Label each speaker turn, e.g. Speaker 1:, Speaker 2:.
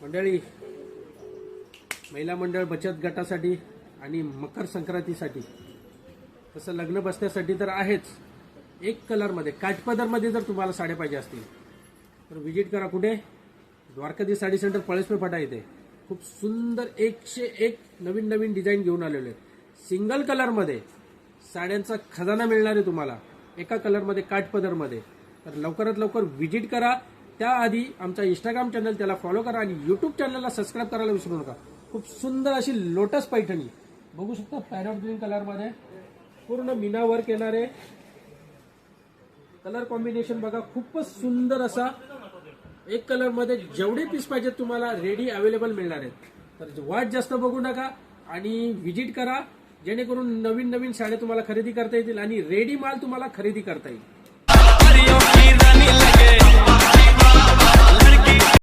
Speaker 1: मंडळी, महिला मंडळ बचत गटासाठी आणि मकर संक्रांतीसाठी तसं लग्न बसण्यासाठी तर आहेच. एक कलरमध्ये काठपदरमध्ये जर तुम्हाला साड्या पाहिजे असतील तर विजिट करा. कुठे? द्वारकाधीश साडी सेंटर, पळसपे फाटा येते. खूप सुंदर 101 नवीन नवीन डिझाईन घेऊन आलेले आहेत. सिंगल कलरमध्ये साड्यांचा खजाना मिळणार आहे तुम्हाला, एका कलरमध्ये काठपदरमध्ये. तर लवकरात लवकर विजिट करा. त्याआधी आमचा इंस्टाग्राम चॅनल त्याला फॉलो करा आणि यूट्यूब चॅनलला सबस्क्राईब करायला विसरू नका. खूप सुंदर अशी लोटस पैठणी बघू शकता, पॅरॉट ग्रीन कलरमध्ये पूर्ण मीना वर्क येणार आहे. कलर कॉम्बिनेशन बघा, खूपच सुंदर असा. एक कलरमध्ये जेवढे पीस पाहिजेत तुम्हाला रेडी अवेलेबल मिळणार आहेत. तर वाट जास्त बघू नका आणि विजिट करा, जेणेकरून नवीन नवीन साड्या तुम्हाला खरेदी करता येतील आणि रेडी माल तुम्हाला खरेदी करता येईल.